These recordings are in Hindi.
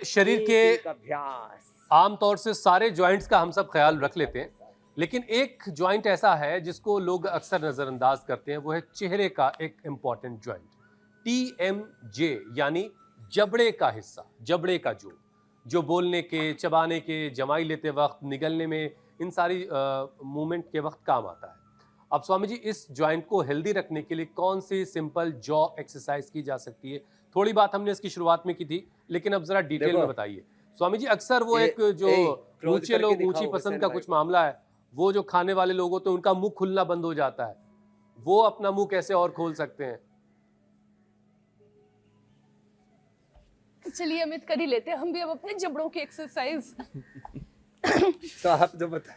शरीर एक के एक अभ्यास। आमतौर से सारे जॉइंट्स का हम सब ख्याल रख लेते हैं, लेकिन एक जॉइंट ऐसा है जिसको लोग अक्सर नजरअंदाज करते हैं, वो है चेहरे का एक इंपॉर्टेंट जॉइंट, TMJ, यानी जबड़े का हिस्सा, जबड़े का जो जो बोलने के, चबाने के, जमाई लेते वक्त, निगलने में, इन सारी मूवमेंट के वक्त काम आता है। अब स्वामी जी, इस जॉइंट को हेल्दी रखने के लिए कौन सी सिंपल जॉ एक्सरसाइज की जा सकती है? थोड़ी बात हमने इसकी शुरुआत में की थी, लेकिन अब जरा डिटेल देखो में बताइए स्वामी जी। अक्सर वो ये एक जो ए क्लोज ऊंचे करके लोग, ऊंची दिखाओ पसंद हुसैन का भाई कुछ को। मामला है, वो जो खाने वाले लोग होते हैं उनका मुंह खुलना बंद हो जाता है, वो अपना मुंह कैसे और खोल सकते हैं? तो चलिए अमित, कर ही लेते हैं हम भी अब अपने जबड़ों की एक्सरसाइज। तो आप जो बता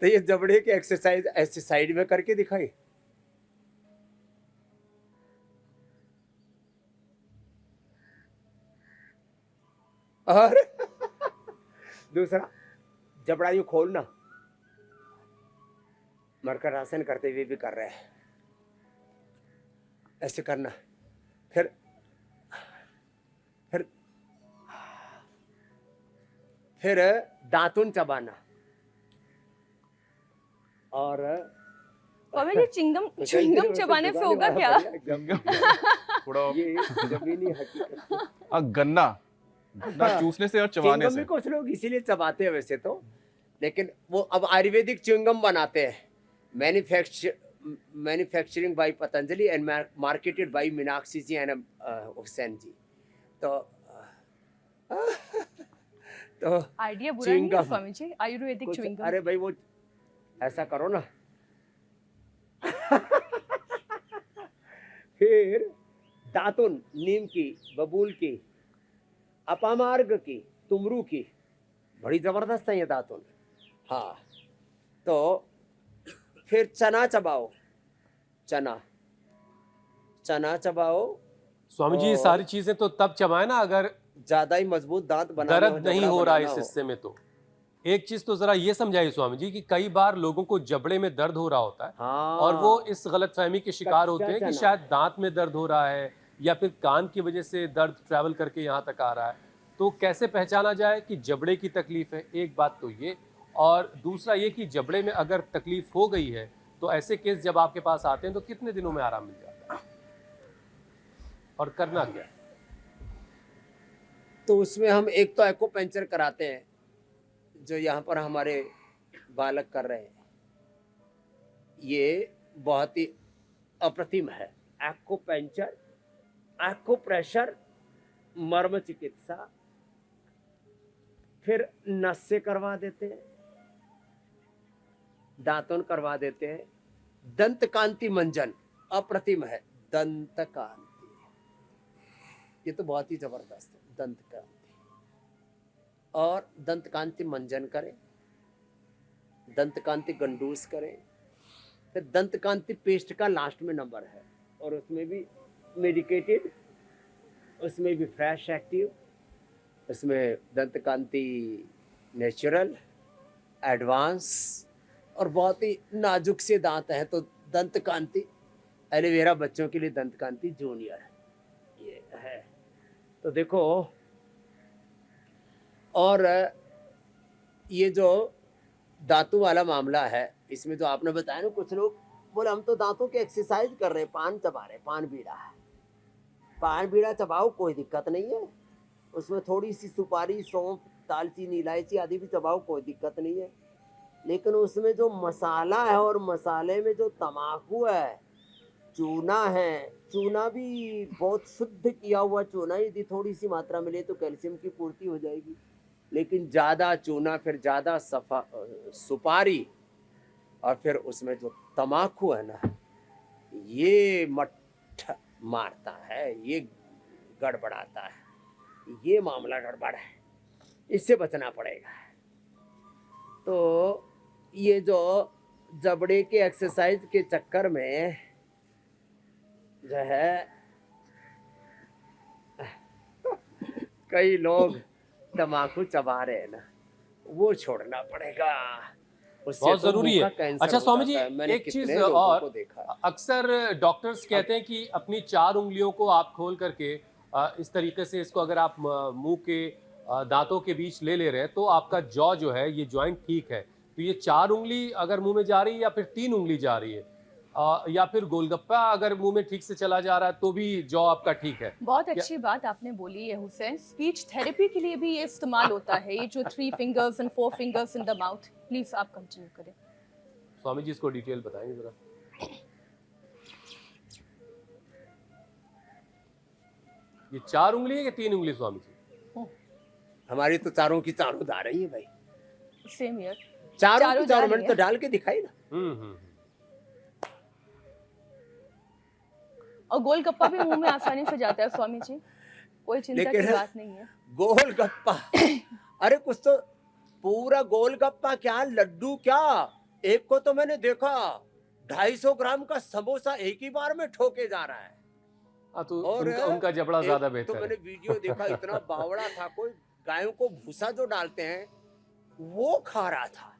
तो ये जबड़े की एक्सरसाइज ऐसे साइड में करके दिखाई। और दूसरा जबड़ा यूं खोलना, मरकर आसन करते हुए भी कर रहे हैं, ऐसे करना, फिर फिर फिर दातुन चबाना, और स्वामी जी च्युइंगम चबाने से होगा क्या? थोड़ा ये जमीनी हकीकत। गन्ना गन्ना चूसने से और चबाने च्युइंगम से। भी कुछ लोग इसीलिए चबाते हैं वैसे तो, लेकिन वो अब आयुर्वेदिक च्युइंगम बनाते हैं, manufacturing by Patanjali and marketed by Meenakshi ji and Hussain ji. तो तो आइडिया बुरा नहीं है च्युइंगम स्वामी जी, आयुर्वेदिक कुछ, च्युइंगम। अरे भाई वो ऐसा करो ना। फिर दातुन, नीम की, बबूल की, अपामार्ग की, तुमरू की, बड़ी जबरदस्त है ये दातुन। हाँ, तो फिर चना चबाओ, चना चना चबाओ, स्वामी जी, ये और सारी चीजें तो तब चबाए ना अगर ज्यादा ही मजबूत दांत बनाने हो, दर्द नहीं जबड़ा हो रहा बनाना इस हो। हिस्से में। तो एक चीज तो जरा ये समझाइए स्वामी जी कि कई बार लोगों को जबड़े में दर्द हो रहा होता है और वो हाँ, इस गलतफहमी के शिकार होते कच्चा हैं कि चना। शायद दांत में दर्द हो रहा है या फिर कान की वजह से दर्द ट्रैवल करके यहाँ तक आ रहा है। तो कैसे पहचाना जाए कि जबड़े की तकलीफ है? एक बात तो ये, और दूसरा ये कि जबड़े में अगर तकलीफ हो गई है तो ऐसे केस जब आपके पास आते हैं तो कितने दिनों में आराम मिल जाता है और करना क्या? तो उसमें हम एक तो एक्यूपंक्चर कराते हैं, जो यहाँ पर हमारे बालक कर रहे हैं, ये बहुत ही अप्रतिम है। एक्यूपंक्चर, एक्यूप्रेशर, मर्म चिकित्सा, फिर नस से करवा देते हैं, दांतन करवा देते हैं, दंत कांति मंजन अप्रतिम है। दंत कांति, ये तो बहुत ही जबरदस्त है। दंत कांति और दंत कांति मंजन करें, दंत कांति गंडूस करें, फिर दंत कांति पेस्ट का लास्ट में नंबर है, और उसमें भी मेडिकेटेड, उसमें भी फ्रेश एक्टिव, उसमें दंत कांति नेचुरल, एडवांस, और बहुत ही नाजुक से दांत हैं तो दंत कांति एलोवेरा, बच्चों के लिए दंत कांति जूनियर ये है। तो देखो, और ये जो दांतों वाला मामला है, इसमें जो आपने बताया ना, कुछ लोग बोले हम तो दांतों की एक्सरसाइज कर रहे हैं, पान चबा रहे, पान बीड़ा है, पान बीड़ा चबाओ, कोई दिक्कत नहीं है। उसमें थोड़ी सी सुपारी, सौंफ, दालचीनी, इलायची आदि भी चबाओ, कोई दिक्कत नहीं है। लेकिन उसमें जो मसाला है और मसाले में जो तम्बाकू है, चूना है, चूना भी बहुत शुद्ध किया हुआ चूना, यदि थोड़ी सी मात्रा मिले तो कैल्शियम की पूर्ति हो जाएगी। लेकिन ज़्यादा चूना, फिर ज़्यादा सुपारी, और फिर उसमें जो तम्बाकू है ना, ये मठ मारता है, ये गड़बड़ाता है, ये मामला गड़बड़ है, इससे बचना पड़ेगा। तो ये जो जबड़े के एक्सरसाइज के चक्कर में जो है कई लोग तम्बाकू चबा रहे हैं ना, वो छोड़ना पड़ेगा, उससे बहुत तो जरूरी मुंह है। का कैंसर अच्छा हो स्वामी जी, जाता है। मैंने एक कितने चीज लोगों और, को देखा है। अक्सर डॉक्टर्स कहते हैं कि अपनी 4 उंगलियों को आप खोल करके इस तरीके से इसको अगर आप मुंह के दांतों के बीच ले रहे हैं तो आपका जॉ जो है ये जॉइंट ठीक है। तो ये 4 उंगली अगर मुंह में जा रही है या फिर 3 उंगली जा रही है, या फिर गोलगप्पा अगर मुंह में ठीक से चला जा रहा है तो भी जॉ आपका ठीक है बहुत क्या? अच्छी बात आपने बोली है हुसैन। स्पीच थेरेपी के लिए भी ये इस्तेमाल होता है, ये जो 3 fingers and 4 fingers in the mouth. Please आप कंटिन्यू करें। स्वामी जी इसको डिटेल बताएंगे जरा। ये 4 उंगली है कि 3 उंगली स्वामी जी? हमारी तो चारों की चारों जा रही है भाई, सेम ईयर। चारों चारों की जा चारों। रही मैंने तो है। डाल के दिखाई ना। हम्म। और गोलगप्पा भी मुंह में आसानी से जाता है स्वामी जी, कोई चिंता की लेकिन बात नहीं है। गोलगप्पा, अरे कुछ तो पूरा गोलगप्पा क्या, लड्डू क्या, एक को तो मैंने देखा 250 ग्राम का समोसा एक ही बार में ठोके जा रहा है। हाँ तो और उनका जबड़ा ज्यादा एक तो बेहतर मैंने है। वीडियो देखा, इतना बावड़ा था, कोई गायों को भूसा जो डालते हैं वो खा रहा था।